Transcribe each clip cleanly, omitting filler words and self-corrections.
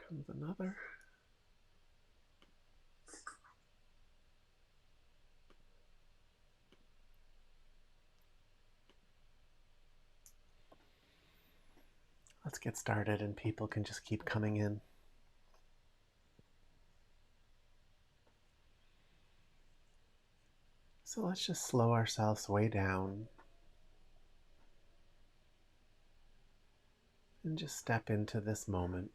Comes another. Let's get started and people can just keep coming in. So let's just slow ourselves way down and just step into this moment.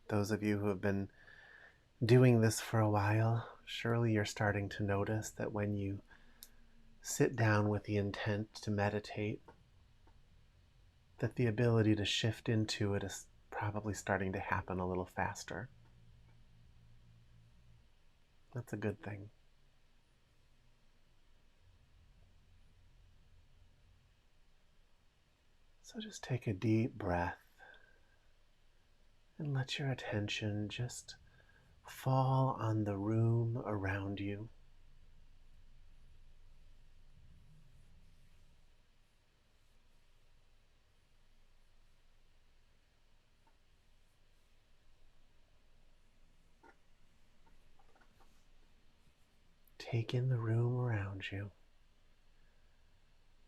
Those of you who have been doing this for a while, surely you're starting to notice that when you sit down with the intent to meditate, that the ability to shift into it is probably starting to happen a little faster. That's a good thing. So just take a deep breath and let your attention just fall on the room around you. Take in the room around you.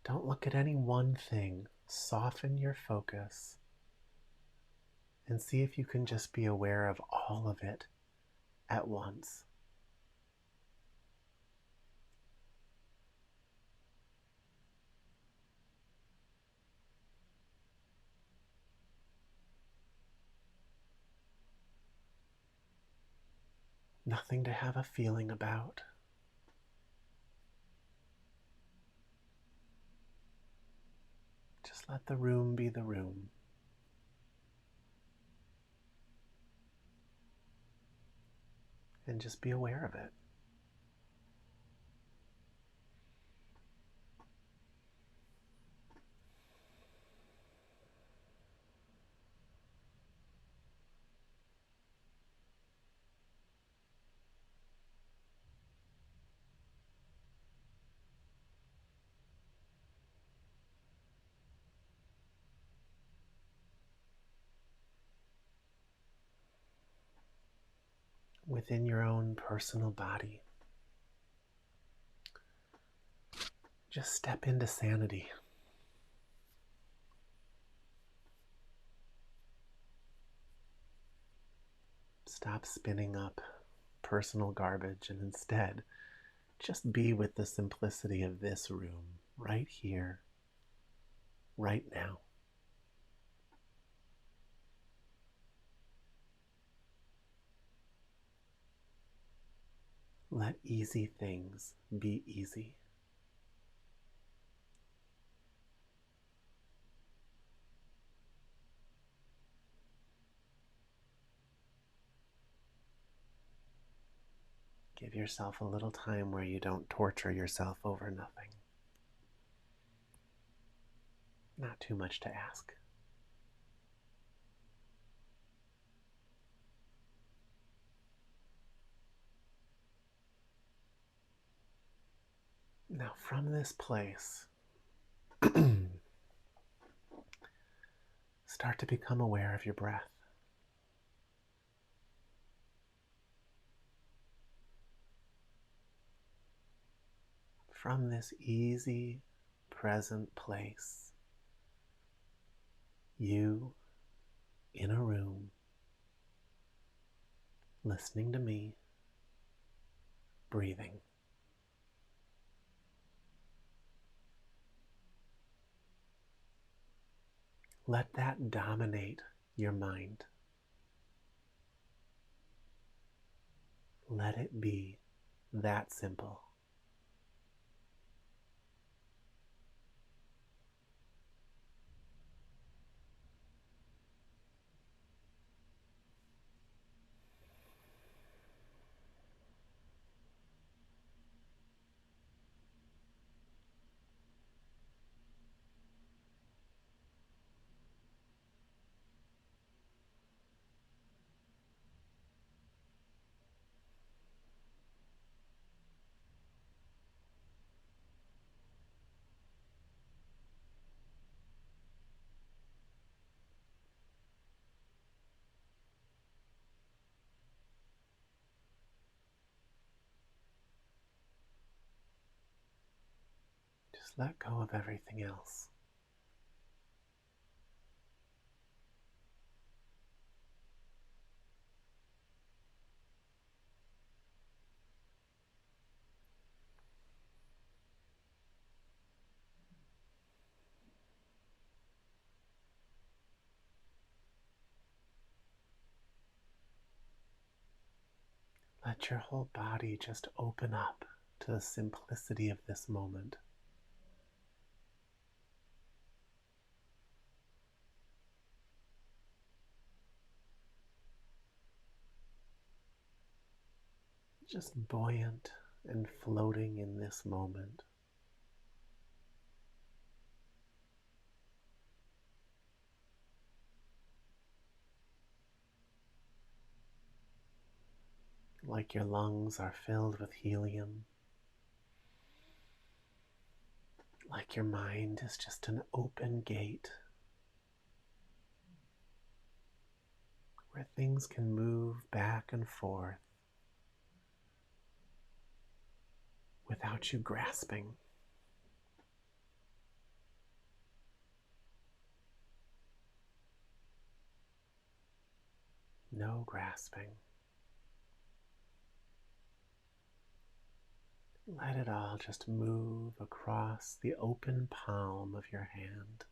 Don't look at any one thing. Soften your focus and see if you can just be aware of all of it at once. Nothing to have a feeling about. Just let the room be the room. And just be aware of it. Within your own personal body, just step into sanity. Stop spinning up personal garbage and instead just be with the simplicity of this room, right here, right now. Let easy things be easy. Give yourself a little time where you don't torture yourself over nothing. Not too much to ask. Now, from this place, start to become aware of your breath. From this easy, present place, you in a room, listening to me, breathing. Let that dominate your mind. Let it be that simple. Just let go of everything else. Let your whole body just open up to the simplicity of this moment. Just buoyant and floating in this moment. Like your lungs are filled with helium. Like your mind is just an open gate where things can move back and forth without you grasping. No grasping. Let it all just move across the open palm of your hand.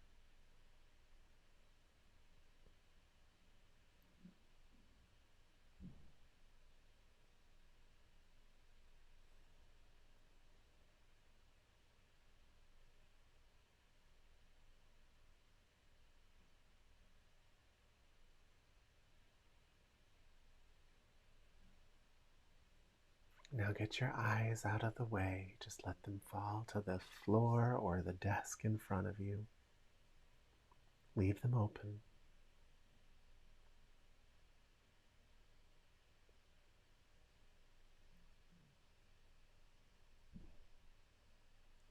Now get your eyes out of the way. Just let them fall to the floor or the desk in front of you. Leave them open.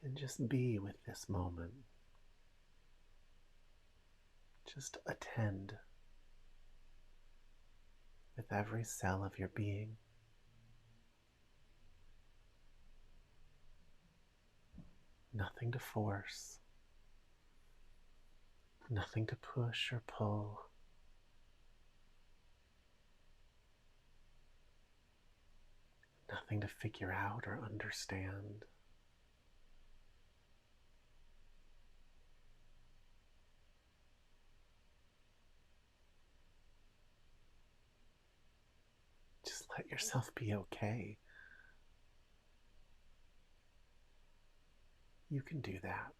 And just be with this moment. Just attend with every cell of your being. Nothing to force. Nothing to push or pull. Nothing to figure out or understand. Just let yourself be okay. You can do that.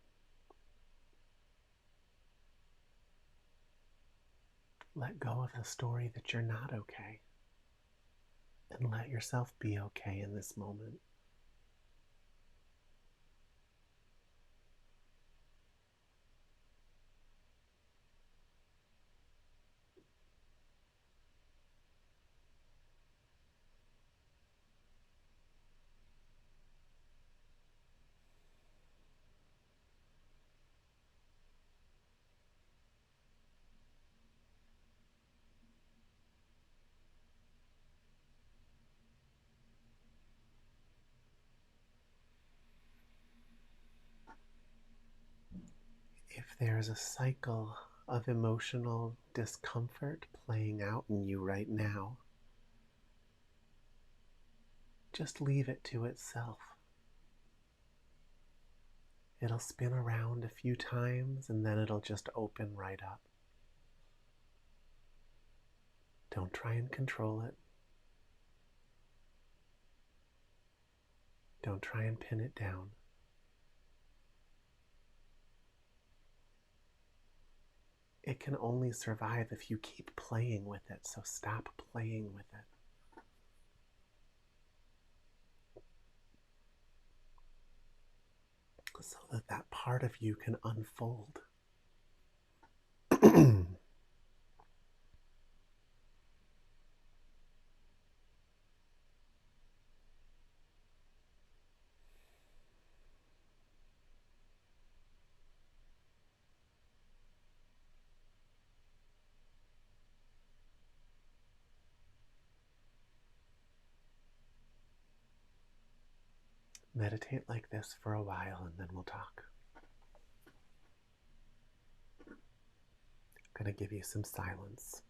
Let go of the story that you're not okay. And let yourself be okay in this moment. If there's a cycle of emotional discomfort playing out in you right now, just leave it to itself. It'll spin around a few times and then it'll just open right up. Don't try and control it. Don't try and pin it down. It can only survive if you keep playing with it, so stop playing with it. So that that part of you can unfold. Meditate like this for a while and then we'll talk. I'm going to give you some silence.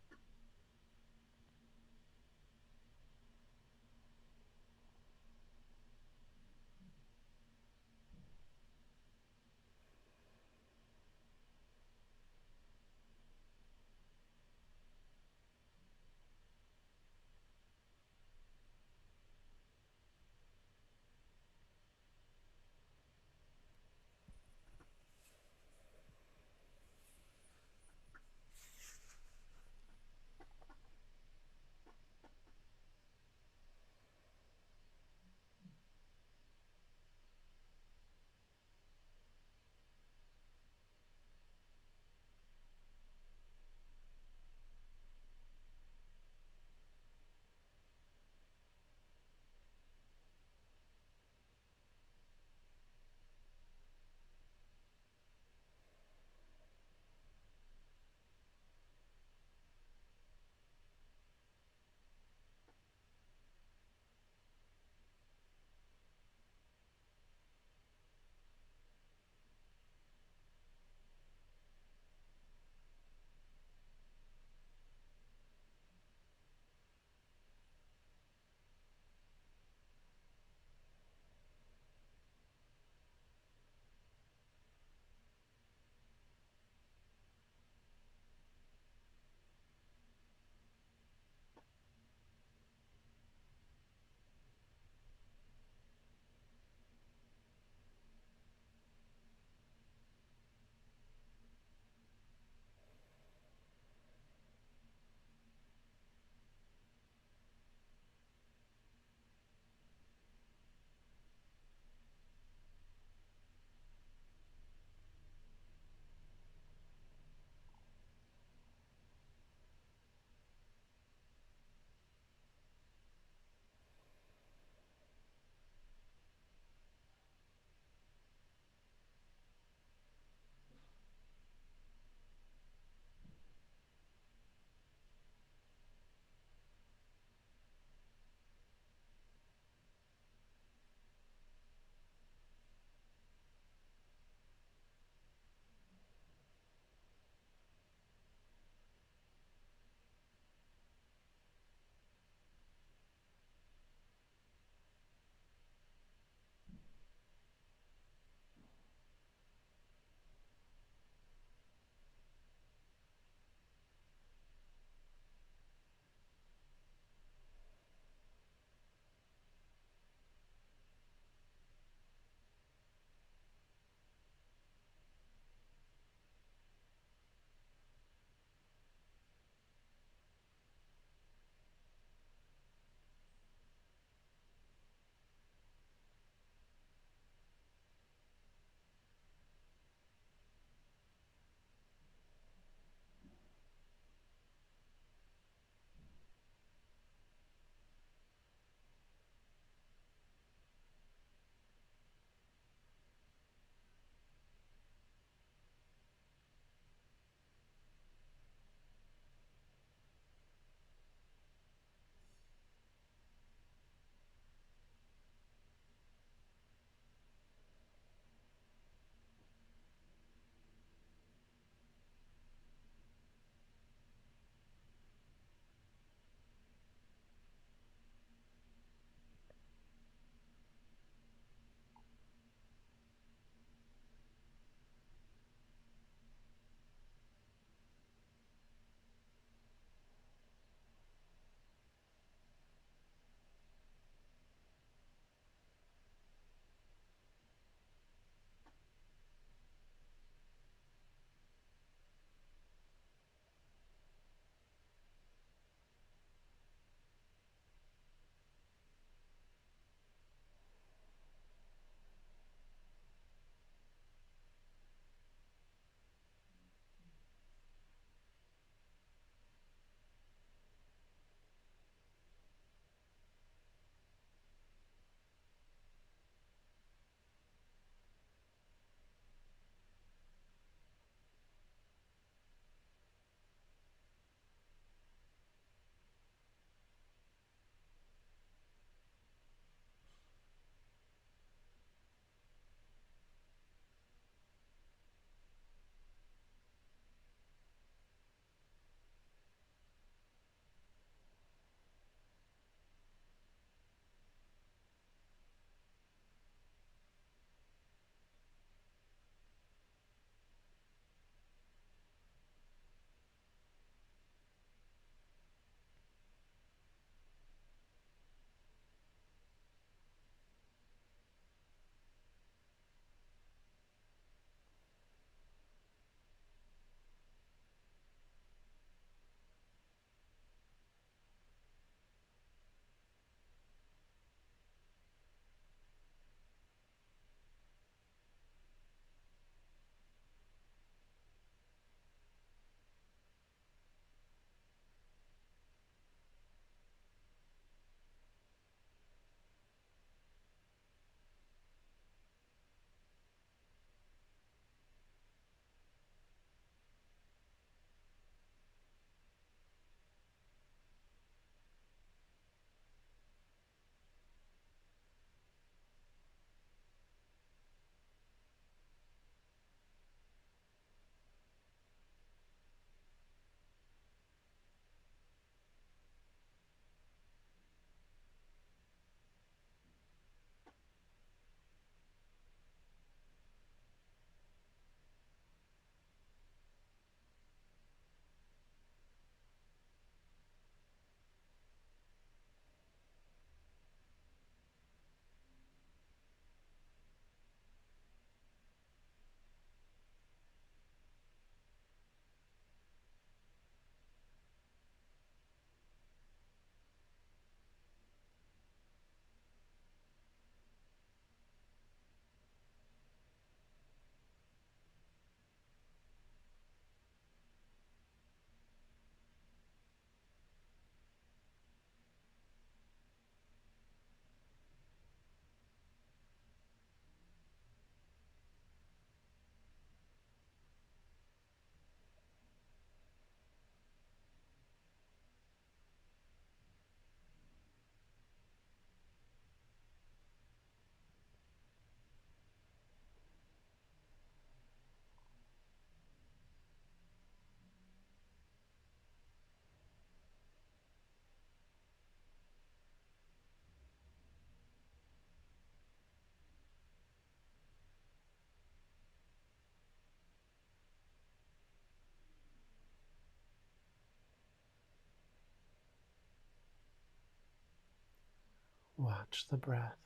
Watch the breath.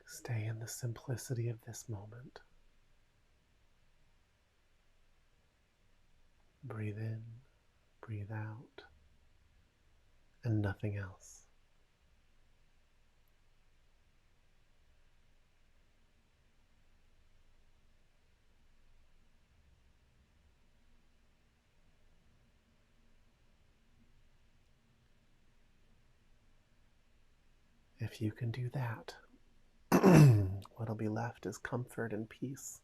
Stay in the simplicity of this moment. Breathe in, breathe out, and nothing else. If you can do that, what'll be left is comfort and peace.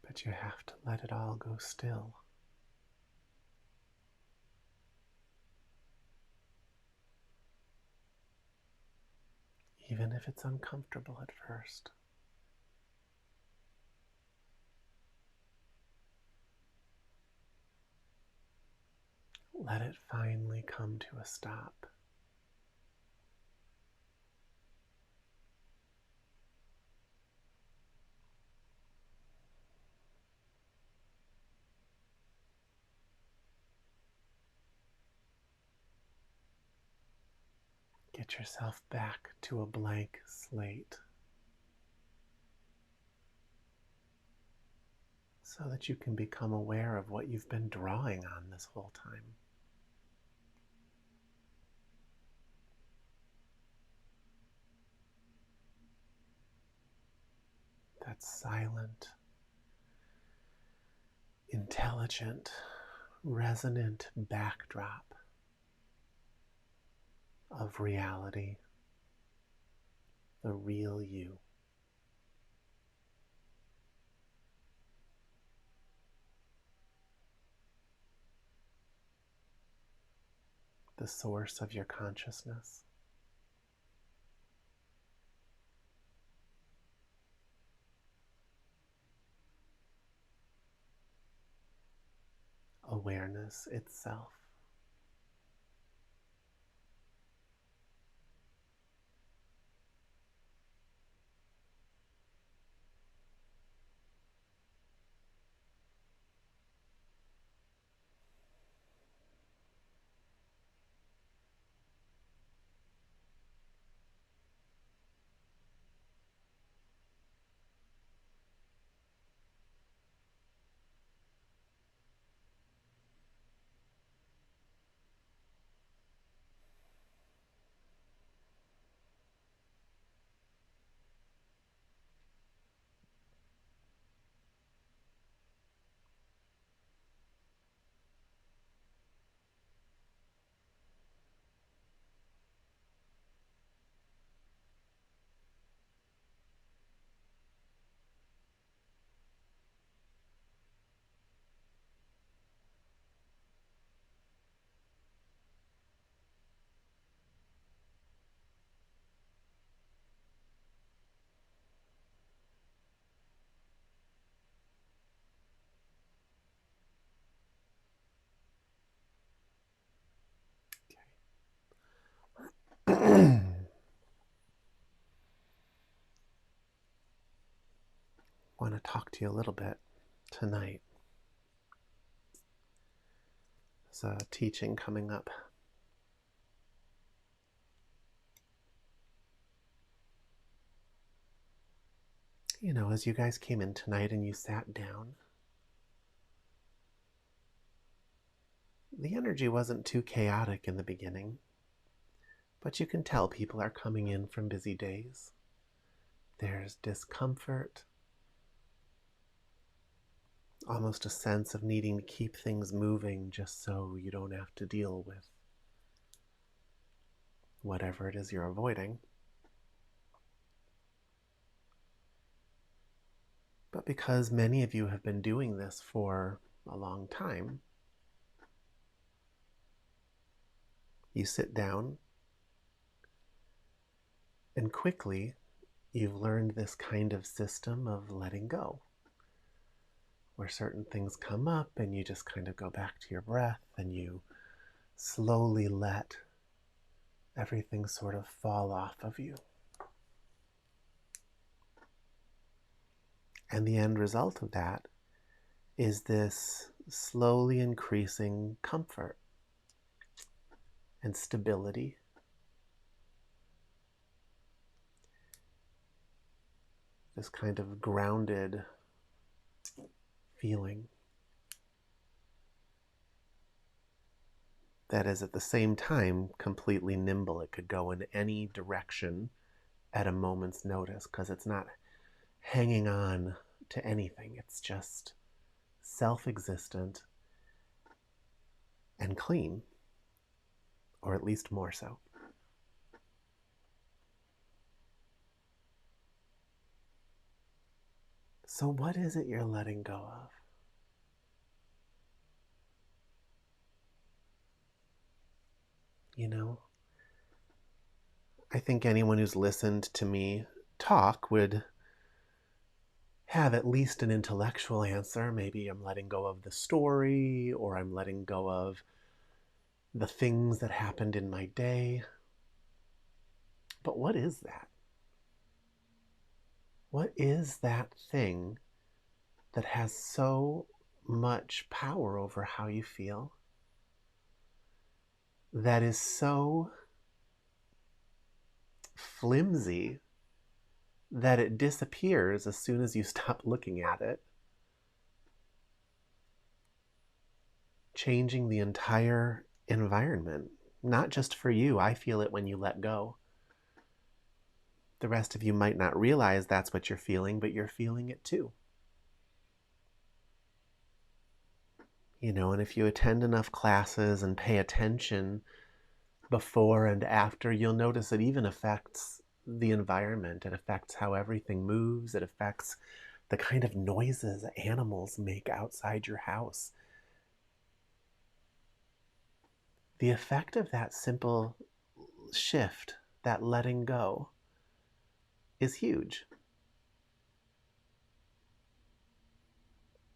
But you have to let it all go still. Even if it's uncomfortable at first. Let it finally come to a stop. Get yourself back to a blank slate so that you can become aware of what you've been drawing on this whole time. That silent, intelligent, resonant backdrop of reality, the real you. The source of your consciousness. Awareness itself. I want to talk to you a little bit tonight. There's a teaching coming up. You know, as you guys came in tonight and you sat down, the energy wasn't too chaotic in the beginning, but you can tell people are coming in from busy days. There's discomfort, almost a sense of needing to keep things moving just so you don't have to deal with whatever it is you're avoiding. But because many of you have been doing this for a long time, you sit down And quickly, you've learned this kind of system of letting go, where certain things come up and you just kind of go back to your breath and you slowly let everything sort of fall off of you. And the end result of that is this slowly increasing comfort and stability. This kind of grounded feeling that is at the same time completely nimble. It could go in any direction at a moment's notice because it's not hanging on to anything. It's just self-existent and clean, or at least more so. So what is it you're letting go of? You know, I think anyone who's listened to me talk would have at least an intellectual answer. Maybe I'm letting go of the story, or I'm letting go of the things that happened in my day. But what is that? What is that thing that has so much power over how you feel? That is so flimsy that it disappears as soon as you stop looking at it, changing the entire environment. Not just for you. I feel it when you let go. The rest of you might not realize that's what you're feeling, but you're feeling it too. You know, and if you attend enough classes and pay attention before and after, you'll notice it even affects the environment. It affects how everything moves. It affects the kind of noises animals make outside your house. The effect of that simple shift, that letting go, is huge.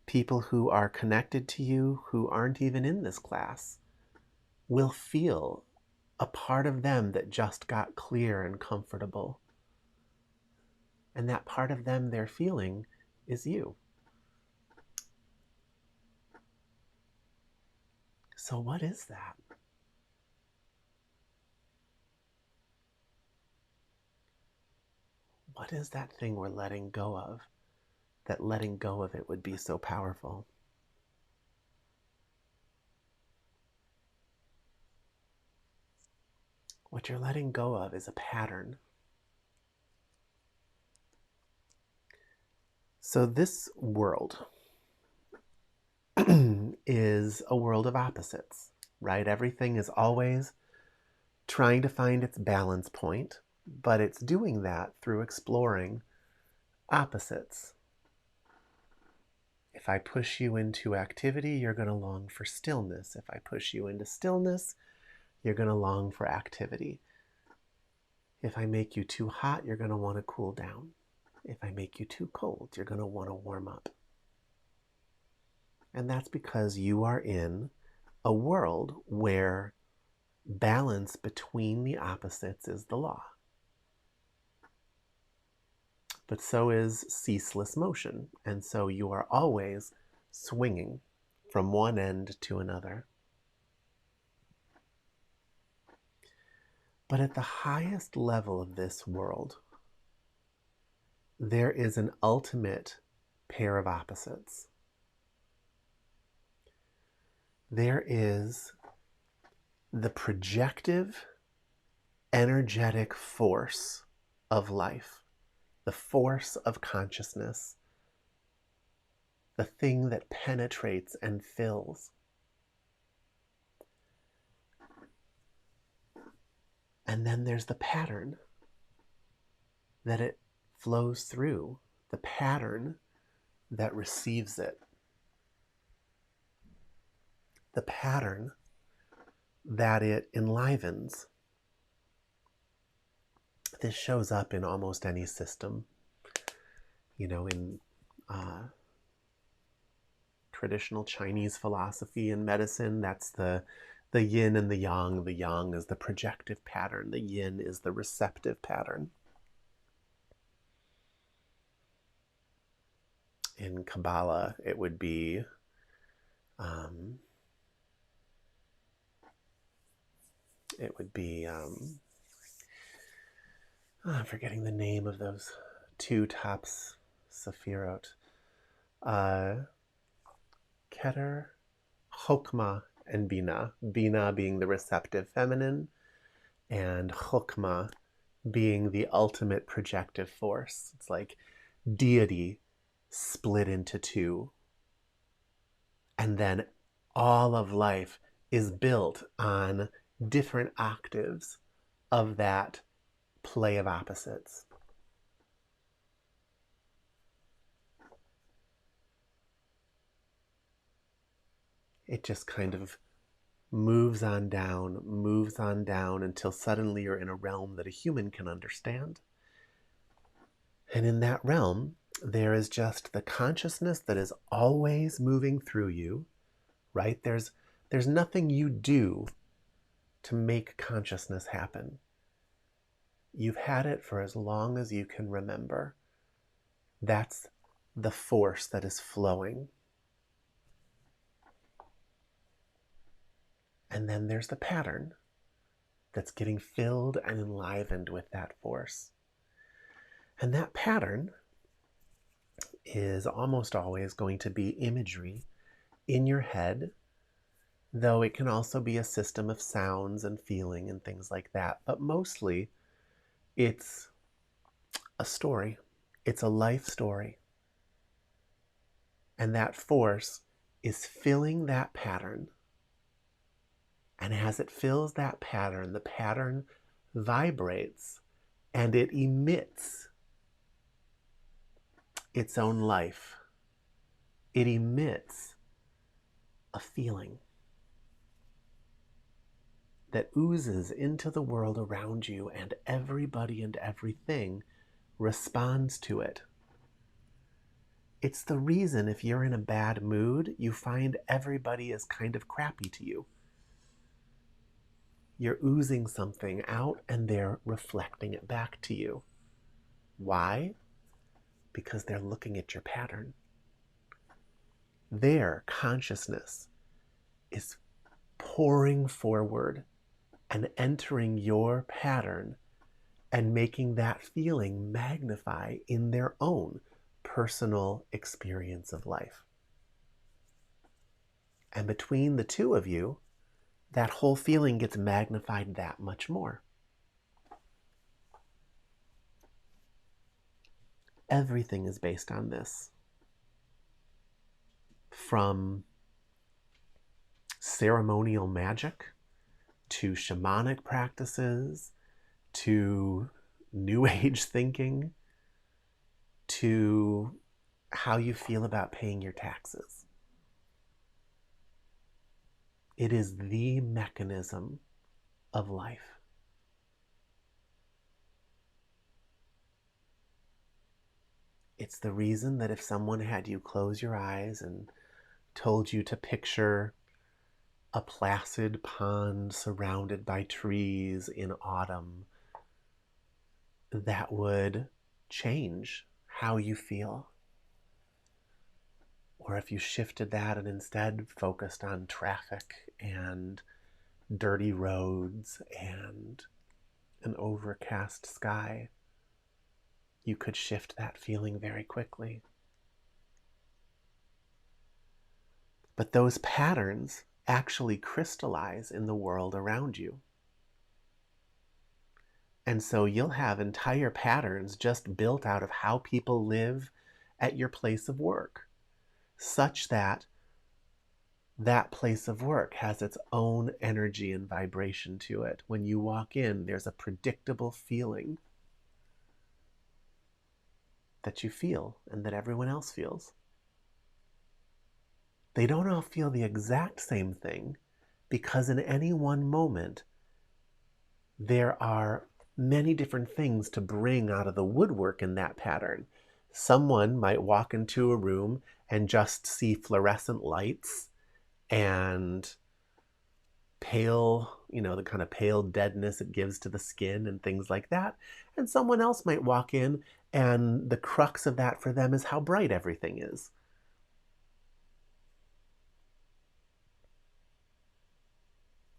People who are connected to you, who aren't even in this class, will feel a part of them that just got clear and comfortable. And that part of them they're feeling is you. So what is that? What is that thing we're letting go of? That letting go of it would be so powerful. What you're letting go of is a pattern. So this world is a world of opposites, right? Everything is always trying to find its balance point, but it's doing that through exploring opposites. If I push you into activity, you're going to long for stillness. If I push you into stillness, you're going to long for activity. If I make you too hot, you're going to want to cool down. If I make you too cold, you're going to want to warm up. And that's because you are in a world where balance between the opposites is the law. But so is ceaseless motion, and so you are always swinging from one end to another. But at the highest level of this world, there is an ultimate pair of opposites. There is the projective, energetic force of life, the force of consciousness, the thing that penetrates and fills. And then there's the pattern that it flows through, the pattern that receives it, the pattern that it enlivens. This shows up in almost any system. In traditional Chinese philosophy and medicine, that's the yin and the yang. The yang is the projective pattern. The yin is the receptive pattern. In Kabbalah, it would be I'm forgetting the name of those two tops, Sephirot. Keter, Chokmah, and Binah. Binah being the receptive feminine, and Chokmah being the ultimate projective force. It's like deity split into two. And then all of life is built on different octaves of that play of opposites. It just kind of moves on down until suddenly you're in a realm that a human can understand. And in that realm, there is just the consciousness that is always moving through you, right? There's nothing you do to make consciousness happen. You've had it for as long as you can remember. That's the force that is flowing. And then there's the pattern that's getting filled and enlivened with that force. And that pattern is almost always going to be imagery in your head, though it can also be a system of sounds and feeling and things like that. But mostly, it's a story. It's a life story. And that force is filling that pattern. And as it fills that pattern, the pattern vibrates and it emits its own life. It emits a feeling that oozes into the world around you, and everybody and everything responds to it. It's the reason if you're in a bad mood, you find everybody is kind of crappy to you. You're oozing something out and they're reflecting it back to you. Why? Because they're looking at your pattern. Their consciousness is pouring forward and entering your pattern and making that feeling magnify in their own personal experience of life. And between the two of you, that whole feeling gets magnified that much more. Everything is based on this. From ceremonial magic to shamanic practices to New Age thinking to how you feel about paying your taxes. It is the mechanism of life. It's the reason that if someone had you close your eyes and told you to picture a placid pond surrounded by trees in autumn, that would change how you feel. Or if you shifted that and instead focused on traffic and dirty roads and an overcast sky, you could shift that feeling very quickly. But those patterns actually crystallize in the world around you. And so you'll have entire patterns just built out of how people live at your place of work, such that that place of work has its own energy and vibration to it. When you walk in, there's a predictable feeling that you feel and that everyone else feels. They don't all feel the exact same thing because in any one moment, there are many different things to bring out of the woodwork in that pattern. Someone might walk into a room and just see fluorescent lights and pale, the kind of pale deadness it gives to the skin and things like that. And someone else might walk in and the crux of that for them is how bright everything is.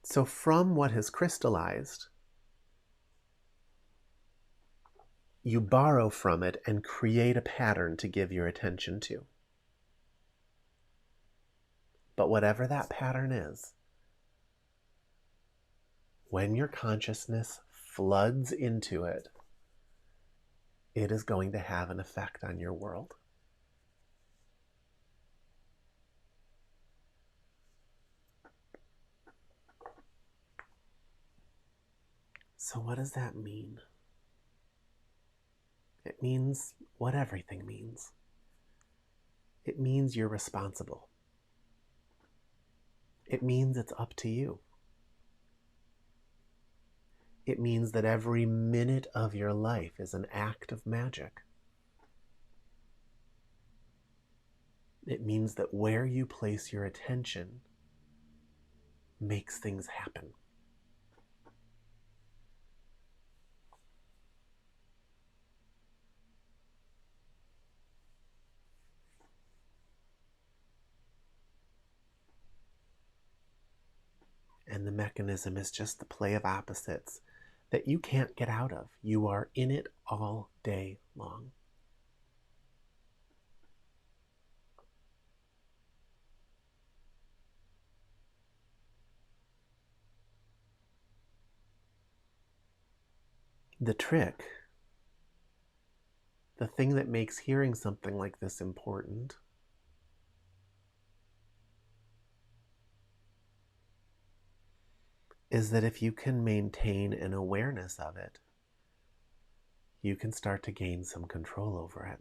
So from what has crystallized, you borrow from it and create a pattern to give your attention to. But whatever that pattern is, when your consciousness floods into it, it is going to have an effect on your world. So what does that mean? It means what everything means. It means you're responsible. It means it's up to you. It means that every minute of your life is an act of magic. It means that where you place your attention makes things happen. And the mechanism is just the play of opposites that you can't get out of. You are in it all day long. The trick, the thing that makes hearing something like this important, is that if you can maintain an awareness of it, you can start to gain some control over it.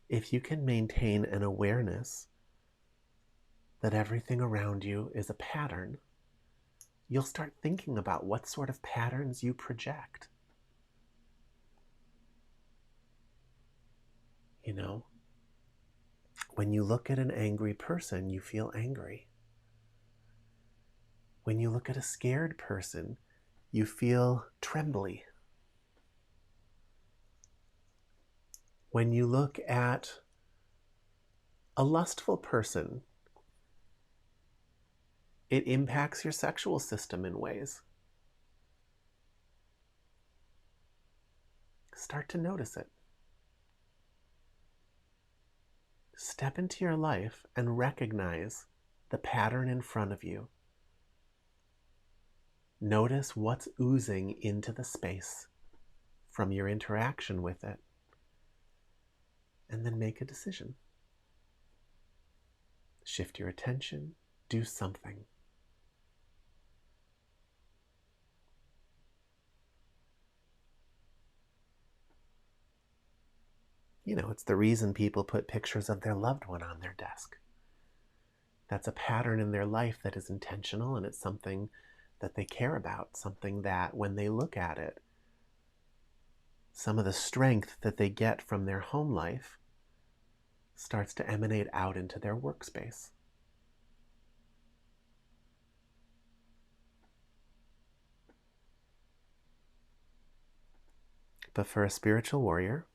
If you can maintain an awareness that everything around you is a pattern, you'll start thinking about what sort of patterns you project. When you look at an angry person, you feel angry. When you look at a scared person, you feel trembly. When you look at a lustful person, it impacts your sexual system in ways. Start to notice it. Step into your life and recognize the pattern in front of you. Notice what's oozing into the space from your interaction with it, and then make a decision. Shift your attention, do something. It's the reason people put pictures of their loved one on their desk. That's a pattern in their life that is intentional, and it's something that they care about, something that when they look at it, some of the strength that they get from their home life starts to emanate out into their workspace. But for a spiritual warrior,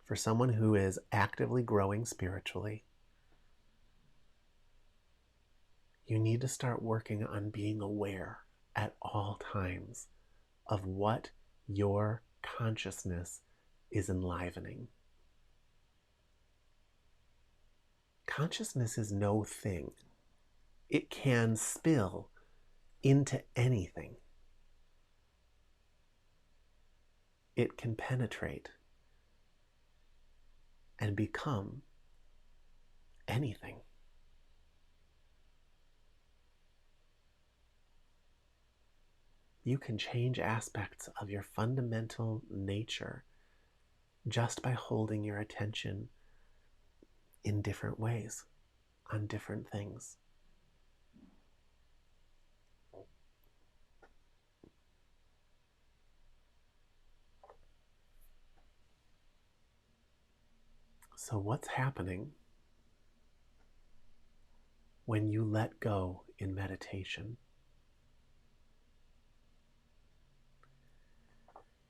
for someone who is actively growing spiritually, you need to start working on being aware at all times of what your consciousness is enlivening. Consciousness is no thing. It can spill into anything. It can penetrate and become anything. You can change aspects of your fundamental nature just by holding your attention in different ways, on different things. So, what's happening when you let go in meditation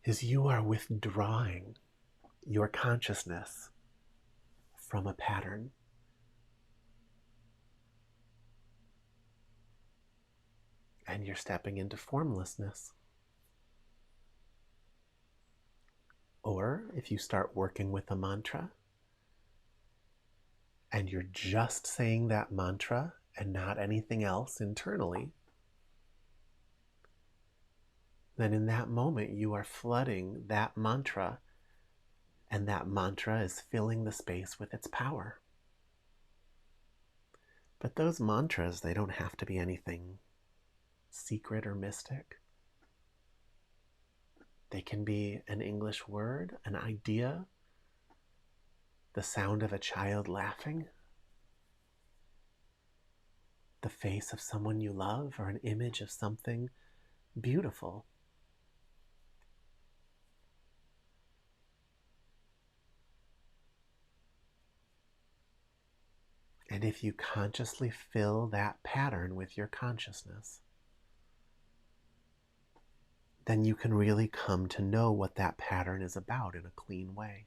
is you are withdrawing your consciousness from a pattern. And you're stepping into formlessness. Or if you start working with a mantra and you're just saying that mantra and not anything else internally, then in that moment you are flooding that mantra, and that mantra is filling the space with its power. But those mantras, they don't have to be anything secret or mystic. They can be an English word, an idea, the sound of a child laughing, the face of someone you love, or an image of something beautiful. And if you consciously fill that pattern with your consciousness, then you can really come to know what that pattern is about in a clean way.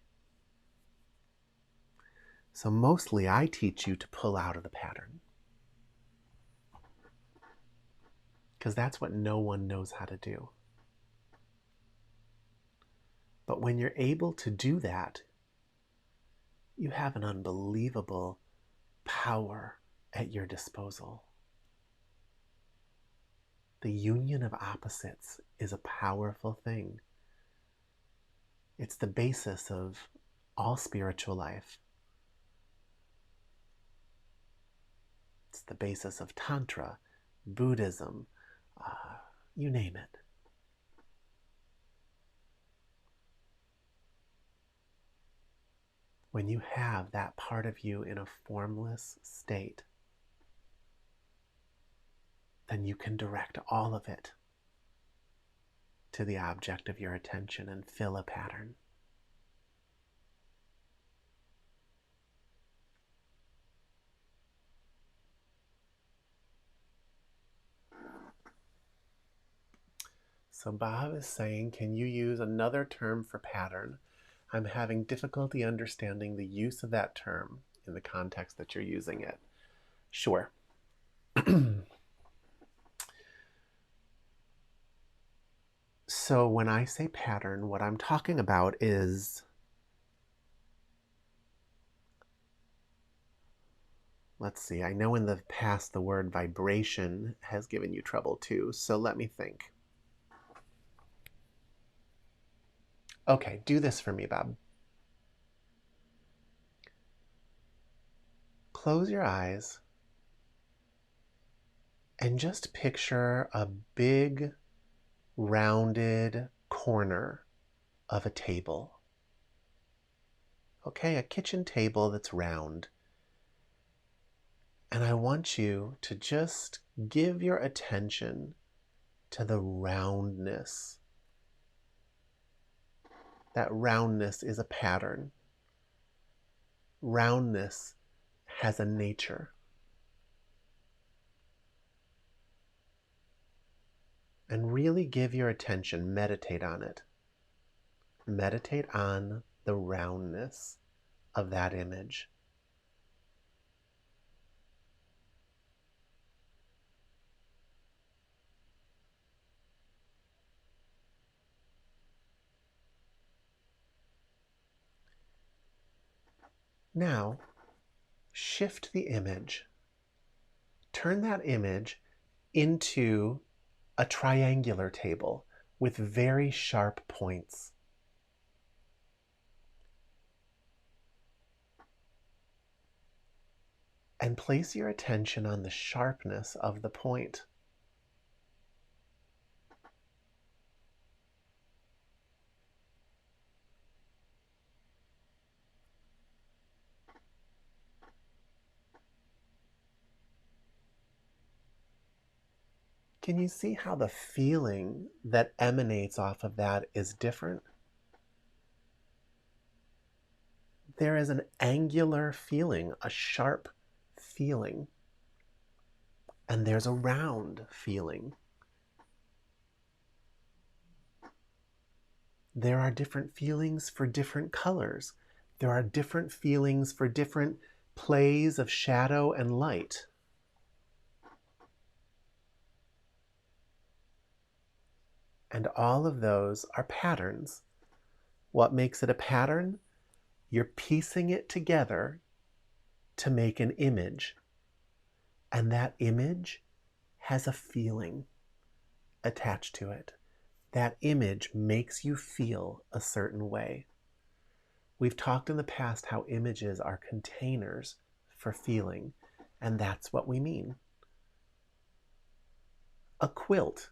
So mostly I teach you to pull out of the pattern, because that's what no one knows how to do. But when you're able to do that, you have an unbelievable power at your disposal. The union of opposites is a powerful thing. It's the basis of all spiritual life. It's the basis of Tantra, Buddhism, you name it. When you have that part of you in a formless state, then you can direct all of it to the object of your attention and fill a pattern. So Bob is saying, can you use another term for pattern? I'm having difficulty understanding the use of that term in the context that you're using it. Sure. So when I say pattern, what I'm talking about is, let's see, I know in the past the word vibration has given you trouble too, so let me think. Okay, do this for me, Bob. Close your eyes and just picture a big, rounded corner of a table. Okay, a kitchen table that's round. And I want you to just give your attention to the roundness. That roundness is a pattern. Roundness has a nature. And really give your attention, meditate on it. Meditate on the roundness of that image. Now, shift the image. Turn that image into a triangular table with very sharp points. And place your attention on the sharpness of the point. Can you see how the feeling that emanates off of that is different? there is an angular feeling, a sharp feeling, and there's a round feeling. There are different feelings for different colors. There are different feelings for different plays of shadow and light. And all of those are patterns. What makes it a pattern? You're piecing it together to make an image. And that image has a feeling attached to it. That image makes you feel a certain way. We've talked in the past how images are containers for feeling, and that's what we mean. A quilt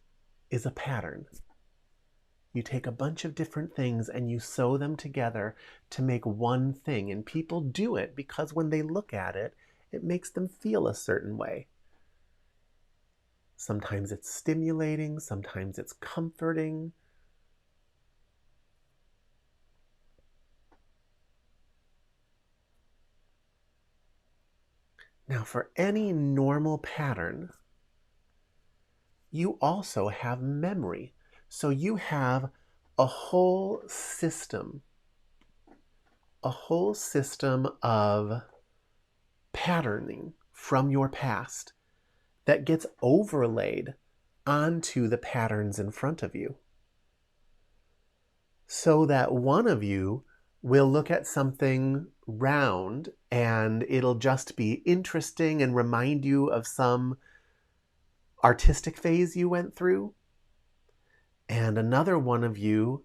is a pattern. You take a bunch of different things and you sew them together to make one thing. And people do it because when they look at it, it makes them feel a certain way. Sometimes it's stimulating, sometimes it's comforting. Now, for any normal pattern, you also have memory. So you have a whole system of patterning from your past that gets overlaid onto the patterns in front of you. So that one of you will look at something round and it'll just be interesting and remind you of some artistic phase you went through. And another one of you,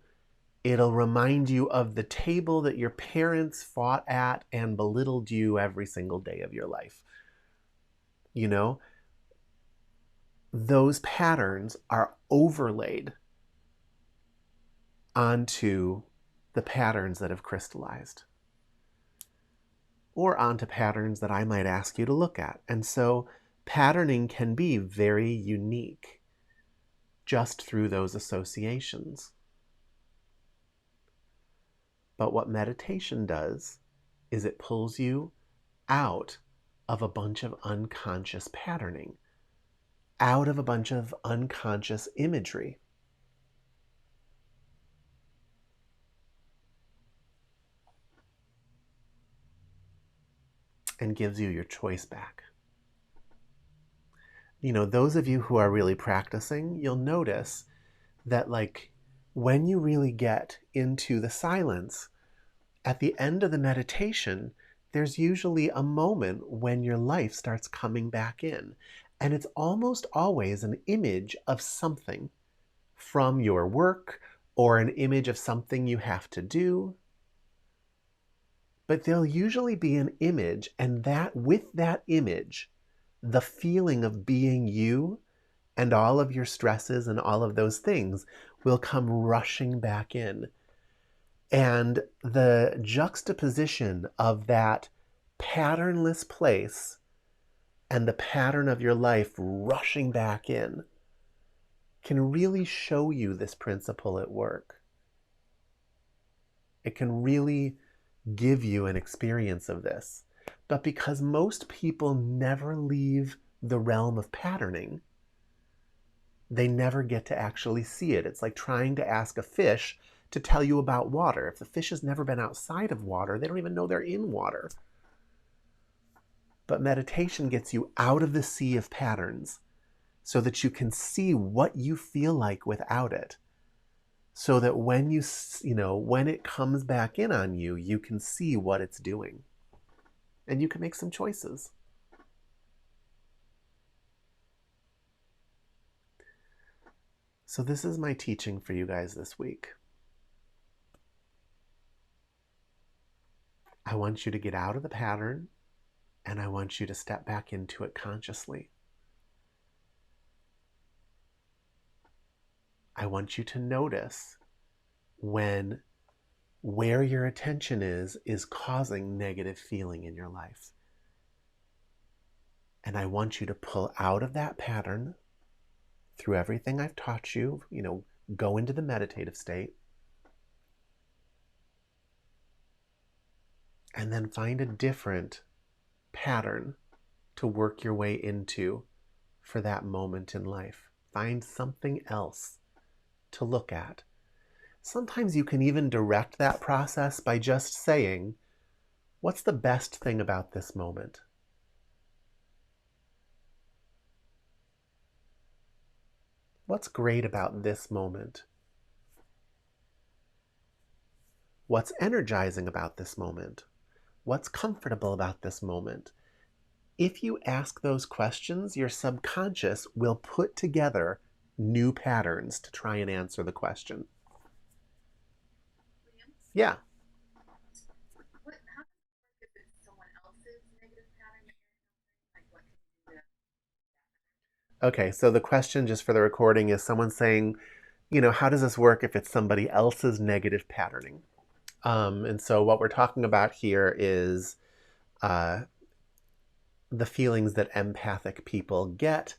it'll remind you of the table that your parents fought at and belittled you every single day of your life. You know, those patterns are overlaid onto the patterns that have crystallized, or onto patterns that I might ask you to look at. And so patterning can be very unique just through those associations. But what meditation does is it pulls you out of a bunch of unconscious patterning, out of a bunch of unconscious imagery. And gives you your choice back. You know, those of you who are really practicing, you'll notice that, like, when you really get into the silence, at the end of the meditation, there's usually a moment when your life starts coming back in. And it's almost always an image of something from your work or an image of something you have to do. But there'll usually be an image, and that with that image, the feeling of being you and all of your stresses and all of those things will come rushing back in. And the juxtaposition of that patternless place and the pattern of your life rushing back in can really show you this principle at work. It can really give you an experience of this. But because most people never leave the realm of patterning, they never get to actually see it. It's like trying to ask a fish to tell you about water. If the fish has never been outside of water, they don't even know they're in water. But meditation gets you out of the sea of patterns so that you can see what you feel like without it. So that when when it comes back in on you, you can see what it's doing. And you can make some choices. So this is my teaching for you guys this week. I want you to get out of the pattern, and I want you to step back into it consciously. I want you to notice when where your attention is causing negative feeling in your life. And I want you to pull out of that pattern through everything I've taught you, go into the meditative state. and then find a different pattern to work your way into for that moment in life. Find something else to look at. Sometimes you can even direct that process by just saying, what's the best thing about this moment? What's great about this moment? What's energizing about this moment? What's comfortable about this moment? If you ask those questions, your subconscious will put together new patterns to try and answer the question. Yeah. Okay, so the question just for the recording is someone saying, how does this work if it's somebody else's negative patterning? And so what we're talking about here is the feelings that empathic people get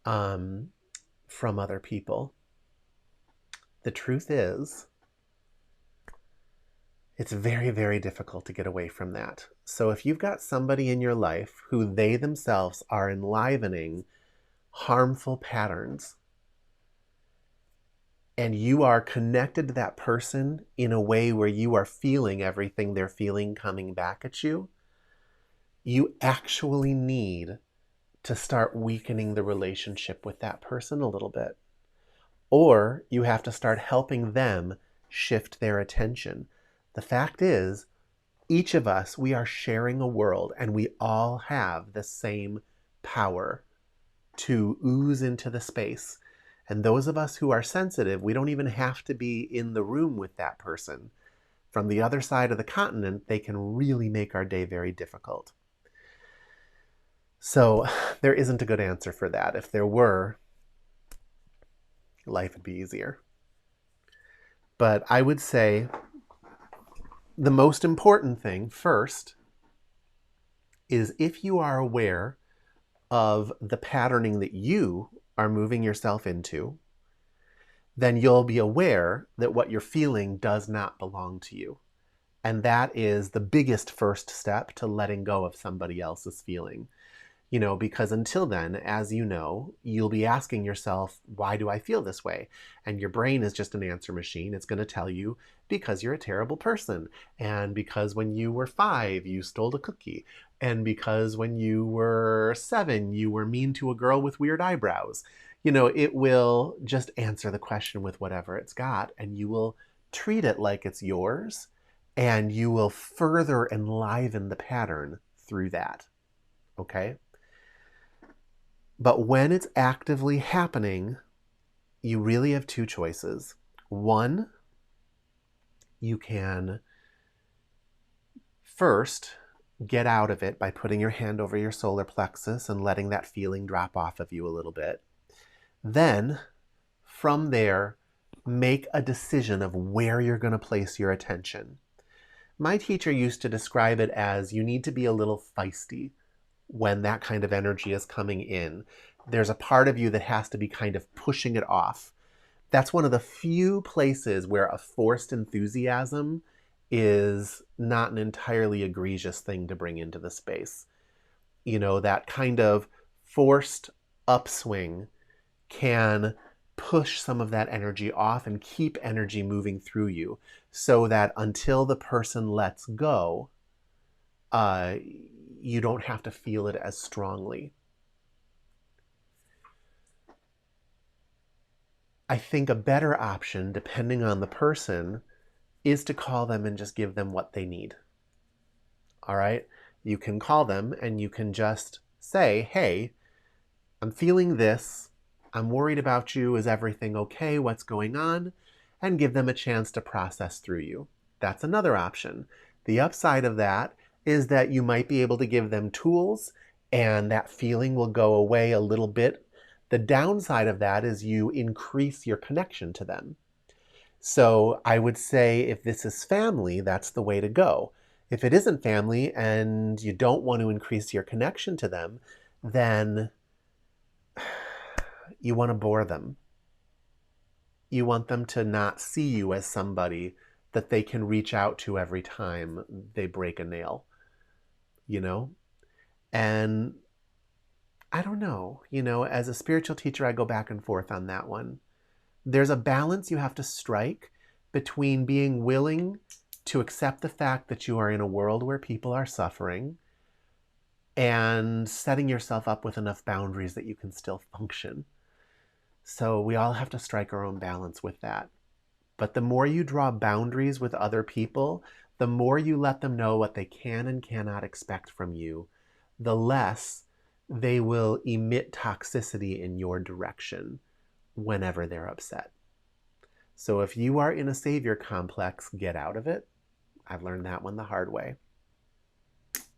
from other people. The truth is, it's very, very difficult to get away from that. So if you've got somebody in your life who they themselves are enlivening harmful patterns, and you are connected to that person in a way where you are feeling everything they're feeling coming back at you, you actually need to start weakening the relationship with that person a little bit. Or you have to start helping them shift their attention. The fact is, each of us, we are sharing a world, and we all have the same power to ooze into the space. And those of us who are sensitive, we don't even have to be in the room with that person. From the other side of the continent, they can really make our day very difficult. So there isn't a good answer for that. If there were, life would be easier. But I would say the most important thing first is if you are aware of the patterning that you are moving yourself into, then you'll be aware that what you're feeling does not belong to you. And that is the biggest first step to letting go of somebody else's feeling. Because until then, as you know, you'll be asking yourself, why do I feel this way? And your brain is just an answer machine. It's going to tell you because you're a terrible person. And because when you were 5, you stole a cookie. And because when you were 7, you were mean to a girl with weird eyebrows. It will just answer the question with whatever it's got, and you will treat it like it's yours, and you will further enliven the pattern through that. Okay? But when it's actively happening, you really have 2 choices. One, you can first get out of it by putting your hand over your solar plexus and letting that feeling drop off of you a little bit. Then, from there, make a decision of where you're going to place your attention. My teacher used to describe it as you need to be a little feisty when that kind of energy is coming in. There's a part of you that has to be kind of pushing it off. That's one of the few places where a forced enthusiasm is not an entirely egregious thing to bring into the space. That kind of forced upswing can push some of that energy off and keep energy moving through you so that until the person lets go, you don't have to feel it as strongly. I think a better option, depending on the person, is to call them and just give them what they need. All right? You can call them and you can just say, hey, I'm feeling this. I'm worried about you. Is everything okay? What's going on? And give them a chance to process through you. That's another option. The upside of that is that you might be able to give them tools and that feeling will go away a little bit. The downside of that is you increase your connection to them. So I would say if this is family, that's the way to go. If it isn't family and you don't want to increase your connection to them, then you want to bore them. You want them to not see you as somebody that they can reach out to every time they break a nail, you know? And I don't know, as a spiritual teacher, I go back and forth on that one. There's a balance you have to strike between being willing to accept the fact that you are in a world where people are suffering and setting yourself up with enough boundaries that you can still function. So we all have to strike our own balance with that. But the more you draw boundaries with other people, the more you let them know what they can and cannot expect from you, the less they will emit toxicity in your direction whenever they're upset. So if you are in a savior complex, get out of it. I've learned that one the hard way.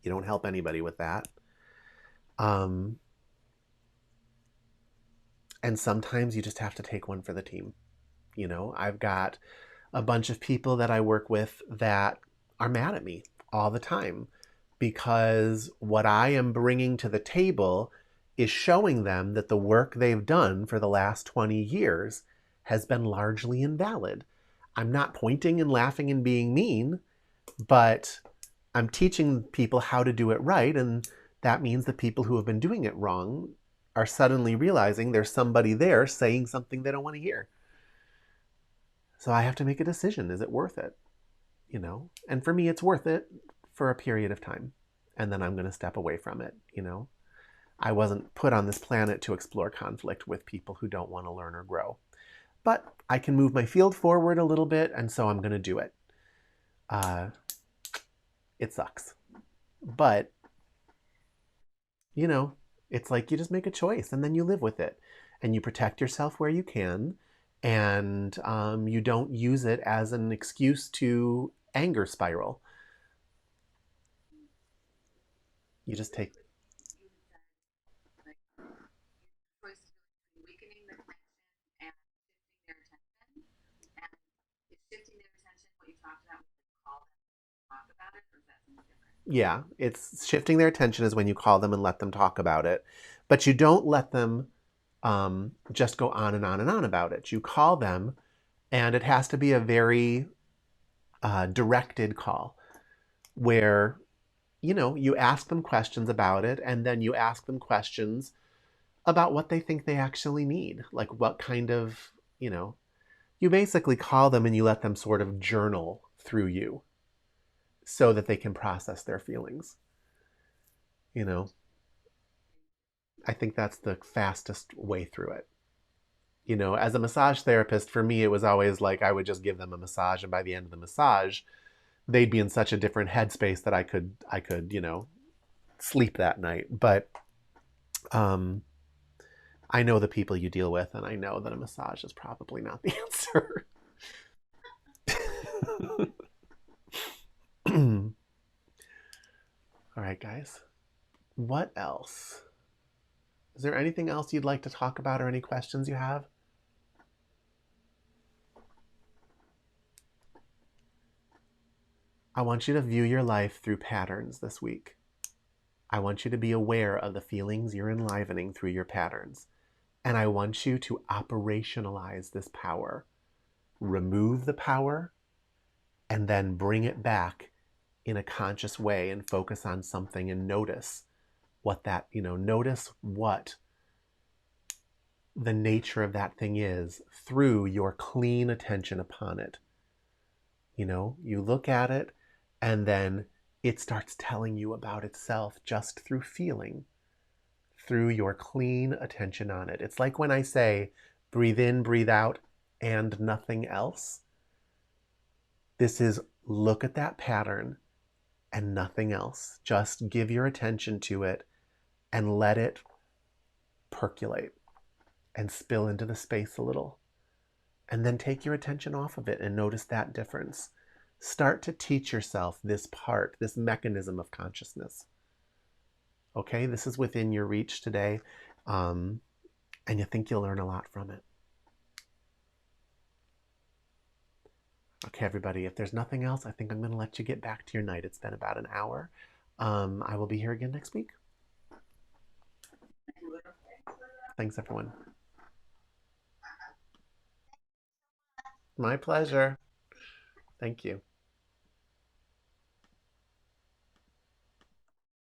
You don't help anybody with that. And sometimes you just have to take one for the team. I've got a bunch of people that I work with that are mad at me all the time because what I am bringing to the table is showing them that the work they've done for the last 20 years has been largely invalid. I'm not pointing and laughing and being mean, but I'm teaching people how to do it right, and that means the people who have been doing it wrong are suddenly realizing there's somebody there saying something they don't want to hear. So I have to make a decision. Is it worth it? And for me, it's worth it for a period of time. And then I'm going to step away from it. I wasn't put on this planet to explore conflict with people who don't want to learn or grow. But I can move my field forward a little bit, and so I'm going to do it. It sucks. But, it's like you just make a choice and then you live with it. And you protect yourself where you can. And you don't use it as an excuse to anger spiral. You just take... Yeah, it's shifting their attention is when you call them and let them talk about it. But you don't let them just go on and on and on about it. You call them, and it has to be a very directed call where, you ask them questions about it, and then you ask them questions about what they think they actually need. Like what kind of, you basically call them and you let them sort of journal through you so that they can process their feelings. I think that's the fastest way through it. As a massage therapist, for me, it was always like I would just give them a massage, and by the end of the massage, they'd be in such a different headspace that I could, sleep that night. But I know the people you deal with, and I know that a massage is probably not the answer. All right, guys. What else? Is there anything else you'd like to talk about or any questions you have? I want you to view your life through patterns this week. I want you to be aware of the feelings you're enlivening through your patterns. And I want you to operationalize this power. Remove the power and then bring it back in a conscious way and focus on something and notice what that, notice what the nature of that thing is through your clean attention upon it. You look at it and then it starts telling you about itself just through feeling, through your clean attention on it. It's like when I say, breathe in, breathe out, and nothing else. This is look at that pattern and nothing else. Just give your attention to it and let it percolate and spill into the space a little. And then take your attention off of it and notice that difference. Start to teach yourself this part, this mechanism of consciousness. Okay, this is within your reach today, and you think you'll learn a lot from it. Okay, everybody, if there's nothing else, I think I'm going to let you get back to your night. It's been about an hour. I will be here again next week. Thanks, everyone. My pleasure. Thank you.